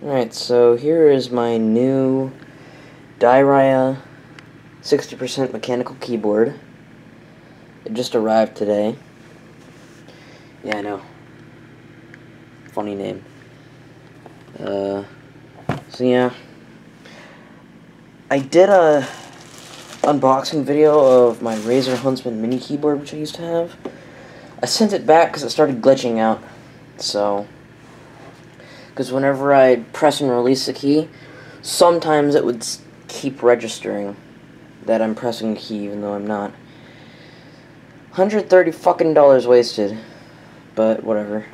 Alright, so here is my new dierya 60% mechanical keyboard. It just arrived today. Yeah, I know. Funny name. So yeah. I did a unboxing video of my Razer Huntsman mini keyboard, which I used to have. I sent it back because it started glitching out. So, because whenever I press and release the key, sometimes it would keep registering that I'm pressing the key even though I'm not. $130 fucking wasted, but whatever.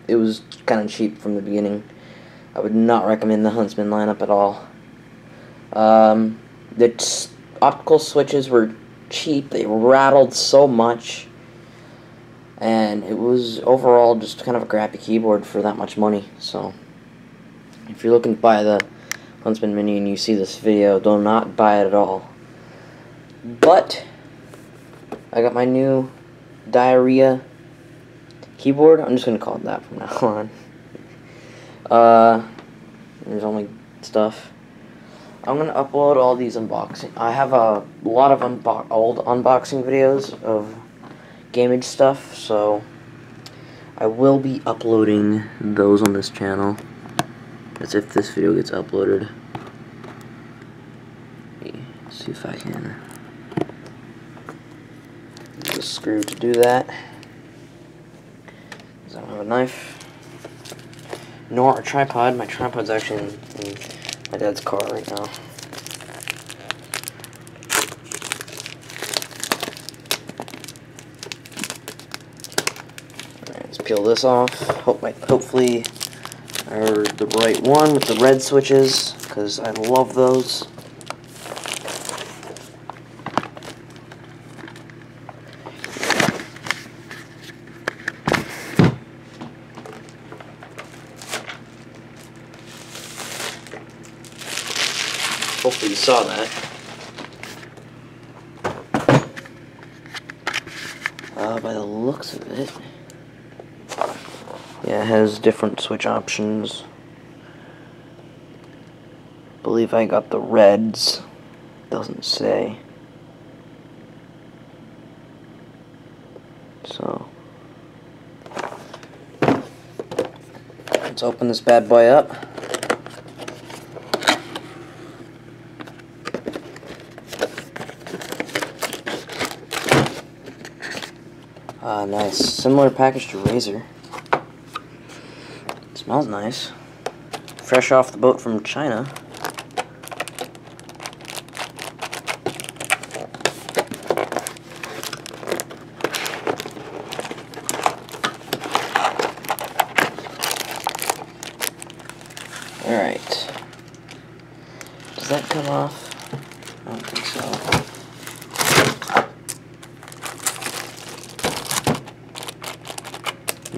It was kind of cheap from the beginning. I would not recommend the Huntsman lineup at all. The optical switches were cheap. They rattled so much. And it was overall just kind of a crappy keyboard for that much money. So, if you're looking to buy the Huntsman Mini and you see this video, do not buy it at all. But I got my new dierya keyboard. I'm just going to call it that from now on. There's only stuff. I'm going to upload all these unboxing. I have a lot of old unboxing videos of gamage stuff, so I will be uploading those on this channel. That's if this video gets uploaded. Let's see if I can use a screw to do that. Because I don't have a knife. Nor a tripod. My tripod's actually in my dad's car right now. Let's peel this off. Hopefully are the right one with the red switches, because I love those. Hopefully you saw that. By the looks of it, yeah, it has different switch options. I believe I got the reds. Doesn't say. So, let's open this bad boy up. Nice. Similar package to Razer. Smells nice. Fresh off the boat from China. Alright. Does that come off? I don't think so.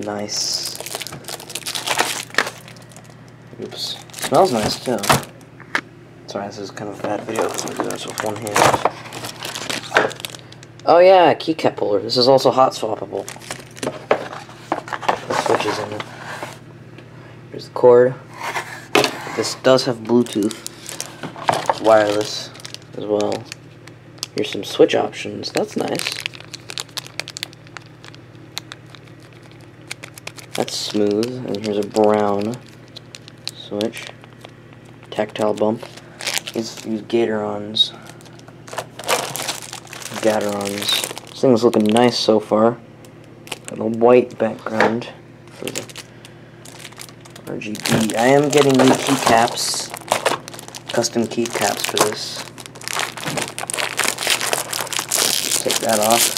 Nice. Oops. Smells nice too. Sorry, this is kind of a bad video. I'm going to do this with one hand. Oh yeah, keycap puller. This is also hot swappable. The switch is in it. Here's the cord. This does have Bluetooth. It's wireless as well. Here's some switch options. That's nice. That's smooth. And here's a brown switch. Tactile bump. These Gatorons. This thing's looking nice so far. Got a white background for the RGB. I am getting new keycaps. Custom keycaps for this. Take that off.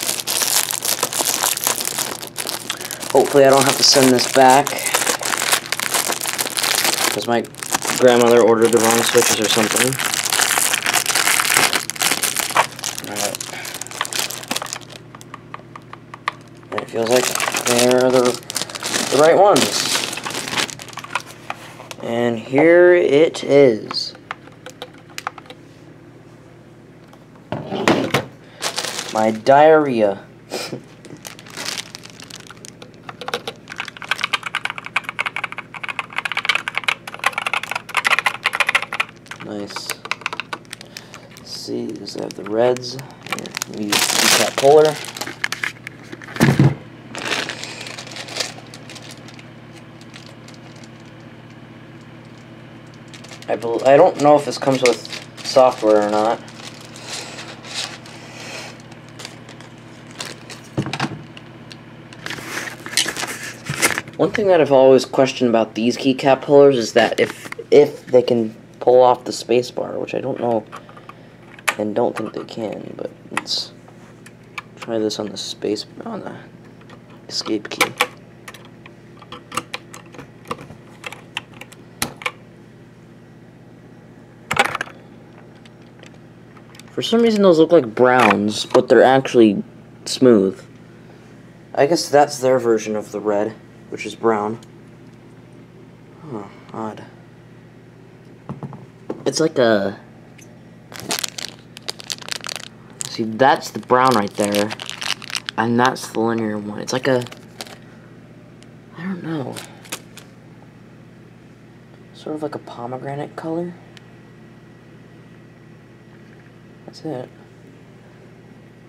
Hopefully I don't have to send this back, because my grandmother ordered the wrong switches or something. Alright. And it feels like they're the right ones. And here it is. My dierya. Nice. Let's see, does it have the reds? Here, we use that puller. I don't know if this comes with software or not. One thing that I've always questioned about these keycap pullers is that if they can pull off the spacebar, which I don't know and don't think they can, but let's try this on the escape key. For some reason those look like browns, but they're actually smooth. I guess that's their version of the red, which is brown. Huh, odd. It's like a... See, that's the brown right there, and that's the linear one. It's like a... I don't know. Sort of like a pomegranate color. That's it.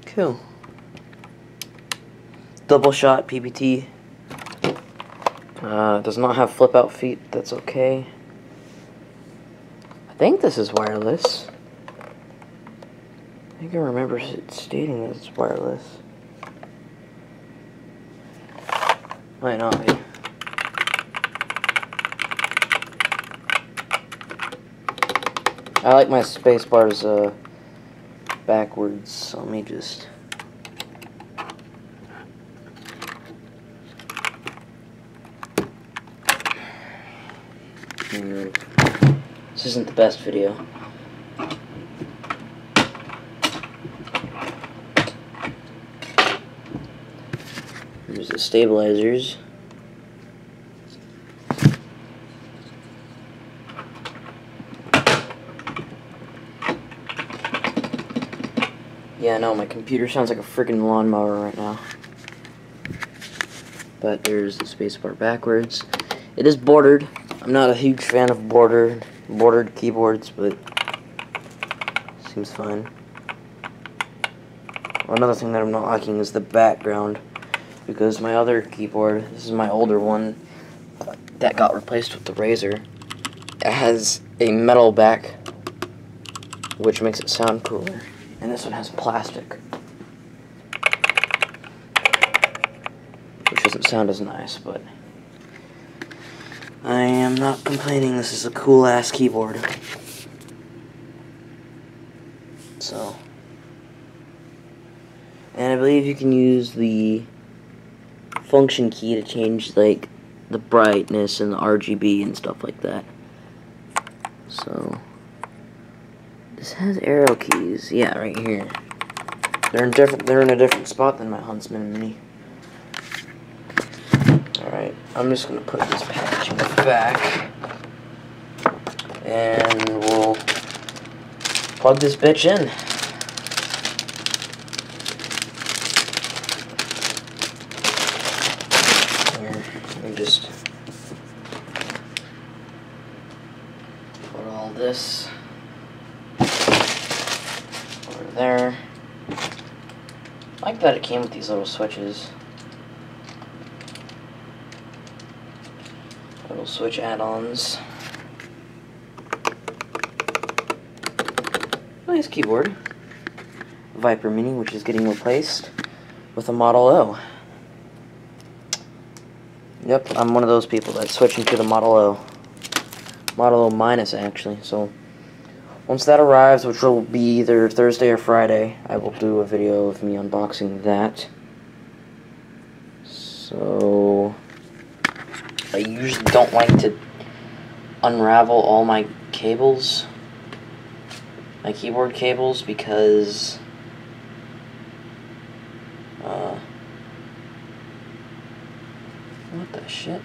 Cool. Double shot PBT. Does not have flip out feet. That's okay. I think this is wireless. I think I remember it stating that it's wireless. Might not be. I like my space bars backwards, so let me just... This isn't the best video. Here's the stabilizers. Yeah, no, my computer sounds like a freaking lawnmower right now. But there's the spacebar backwards. It is bordered. I'm not a huge fan of bordered keyboards, but seems fine. Another thing that I'm not liking is the background, because my other keyboard, this is my older one that got replaced with the Razer, it has a metal back, which makes it sound cooler. And this one has plastic, which doesn't sound as nice, but I am not complaining. This is a cool ass keyboard. So, and I believe you can use the function key to change like the brightness and the RGB and stuff like that. So this has arrow keys. Yeah, right here. They're in a different spot than my Huntsman Mini. Alright, I'm just gonna put this packaging back, and we'll plug this bitch in. Here, let me just put all this over there. I like that it came with these little switches. Little switch add-ons. Nice keyboard. Viper Mini, which is getting replaced with a Model O. Yep, I'm one of those people that's switching to the Model O. Model O minus, actually. So once that arrives, which will be either Thursday or Friday, I will do a video of me unboxing that. So I usually don't like to unravel all my cables, my keyboard cables, because what the shit?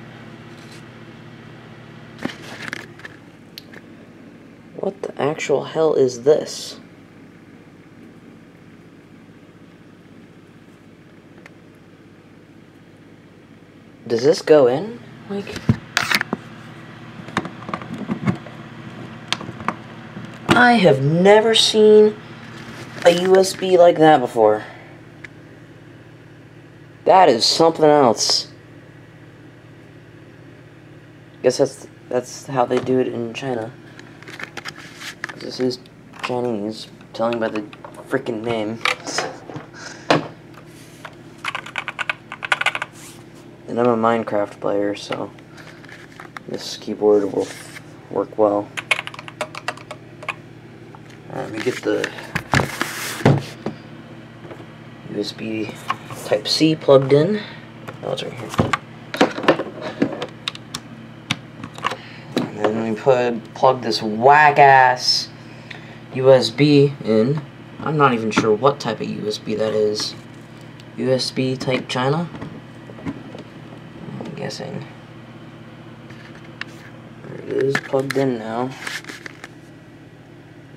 What the actual hell is this? Does this go in? Like, I have never seen a USB like that before. That is something else. Guess that's how they do it in China. 'Cause this is Chinese, telling by the freaking name. And I'm a Minecraft player, so this keyboard will work well. Alright, let me get the USB Type-C plugged in. Oh, it's right here. And then we plug this whack-ass USB in. I'm not even sure what type of USB that is. USB type China? I'm guessing. There it is, plugged in now.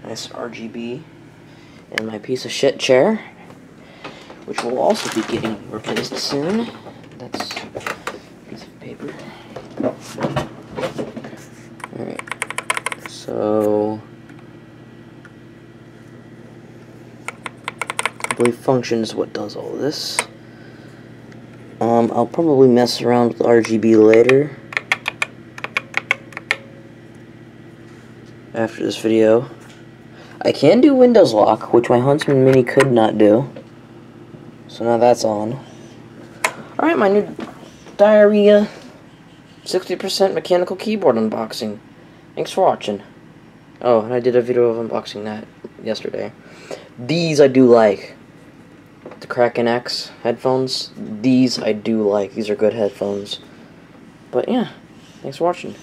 Nice RGB. And my piece of shit chair, which will also be getting replaced soon. That's a piece of paper. Alright, so I believe function is what does all this. I'll probably mess around with RGB later after this video. I can do Windows lock, which my Huntsman Mini could not do. So now that's on. Alright, my new dierya 60% mechanical keyboard unboxing. Thanks for watching. Oh, and I did a video of unboxing that yesterday. These I do like. The Kraken X headphones. These I do like. These are good headphones. But yeah, thanks for watching.